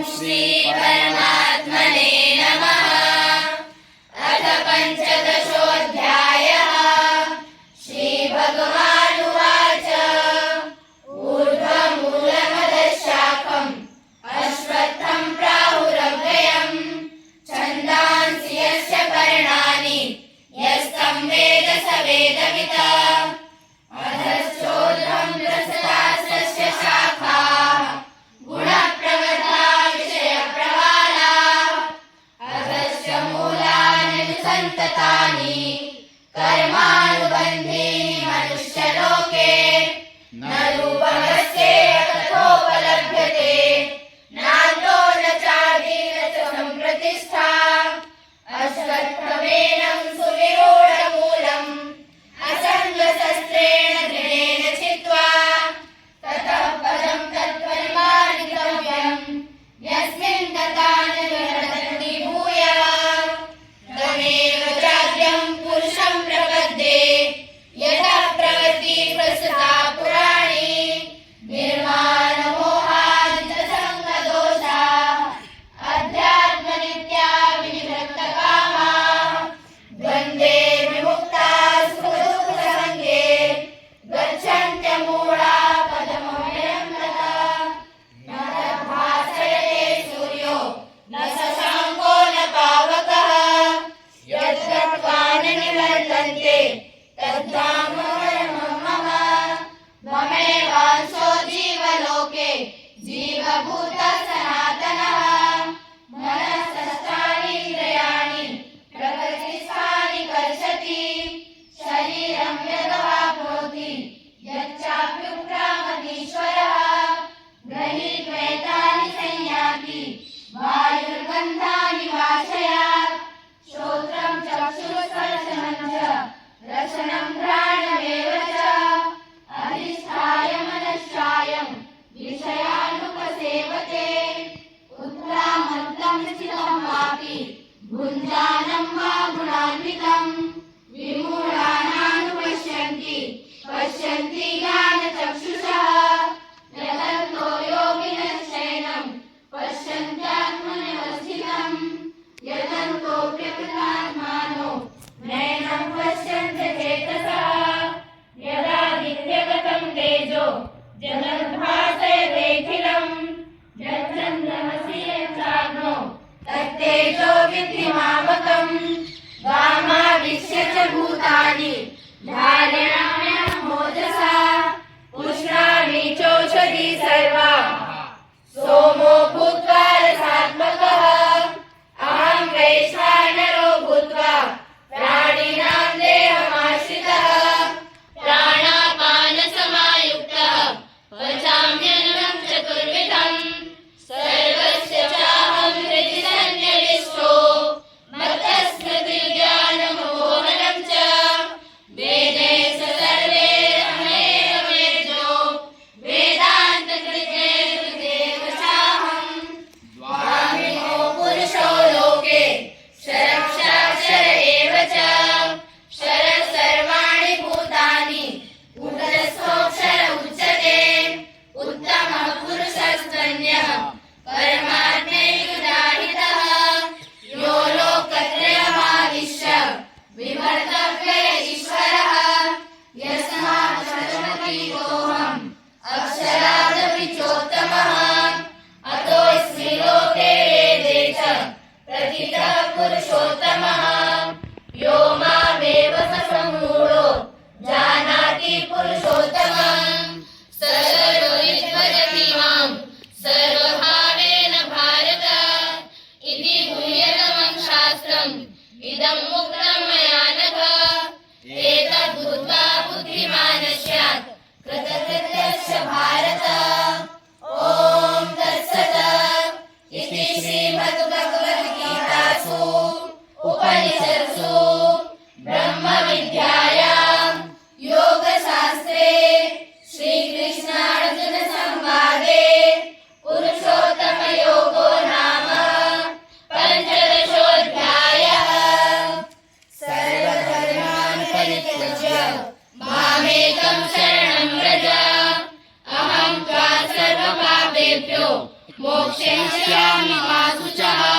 श्री परमात्मने नमः। अथ पंचदशोऽध्यायः। श्रीभगवानुवाच ऊर्ध्वमूलमधःशाखम् अश्वत्थं प्राहुरव्ययम् छन्दांसि यस्य पर्णानि यस्तं वेद स वेदवित्। अधश्चोर्ध्वं प्रसृतास्तस्य शाखाः गुणप्रवृद्धा विषयप्रवालाः। अधश्च मूलानि सन्ततानि कर्मानुबन्धीनि मनुष्यलोके। न रूपमस्येह तथोपलभ्यते नान्तो न चादिर्न च सम्प्रतिष्ठा। अश्वत्थमेनं सुविरूढमूलम् असङ्गशस्त्रेण दृढेन छित्त्वा ततः पदं तत्परिपालितव्यम् यस्मिन् गता न निवर्तन्ति भूयः। तमेव चाद्यं पुरुषं प्रपद्ये यतः प्रवृत्ति प्रसृता पुराणी। निर्माणमोहादितसङ्गदोषाः अध्यात्मनित्या विनिवृत्तकामाः द्वन्द्वे विमुक्ताः सुखदुःखसङ्गे गच्छन्त्यमूढाः पदमव्ययं ततः। न तद्भासयते सूर्यो न शशाङ्को न पावकः यद्गत्वा न निवर्तन्ते तद्धाम परमं मम। ममैवांशो जीवलोके जीवभूतः सनातनः। मनःषष्ठानीन्द्रियाणि प्रकृतिस्थानि कर्षति शरीरं यदवाप्नोति यच्चाप्युत्क्रामतीश्वरः। गृहीत्वैतानि संयाति वायुर्गन्धानि वाशयात्। श्रोत्रं चक्षुस्पर्शनं च रसनं घ्राणमेव च। अधिष्ठाय मनश्चायं विषयानुपसेवते। उत्क्रामन्तं स्थितं वापि भुञ्जानं वा गुणान्वितं। विमूढानानुपश्यन्ति पश्यन्ति ज्ञानचक्षुषः। यतन्तो योगिनश्चैनं पश्यन्त्यात्मन्यवस्थितं। यतन्तोऽप्यकृतात्मानो नैनं पश्यन्ति चेतसः। यदादित्यगतं तेजो जगद्भासयतेऽखिलं यच्चन्द्रमसि यच्चाग्नौ तत्तेजो विद्धि मामकम्। वामाविश्य च भूतानि धारयाम्यहमोजसा। पुष्णामि चोषधी सर्वा सोमो भूत्वा रसात्मकः। अहं वैश्वानरो भूत्वा प्राणिनां देहमाश्रितः। प्राणापानसमायुक्तः पचाम्यन्नं चतुर्विधम्। सर्वस्य चाहं हृदि सन्निविष्टो मत्तस्मृतिर्ज्ञानमपोहनं च। वेदे स सर्वैरहमेव वेद्यो वेदान्तकृते कृतेव चाहम्। द्वामिमो पुरुषो लोके क्षरक्षाक्षर एव च। क्षरः सर्वाणि भूतानि कूटस्थोऽक्षर उच्यते। उत्तमः पुरुषस्तन्यः परमात्मैकदाहितः। यो लोकत्रयमाविश्य विवर्तव्य ईश्वरः। यस्मात् शतमतीतोऽहम् अक्षरादपि चोत्तमः। अतोऽस्मि लोके वेदे च प्रथितः पुरुषोत्तमः। यो मामेव स सम्मूढो जानाति पुरुषोत्तमम्। स सर्वविद्भजति मां सर्वभावेन वक्ष्यिष्यामि मा शुचः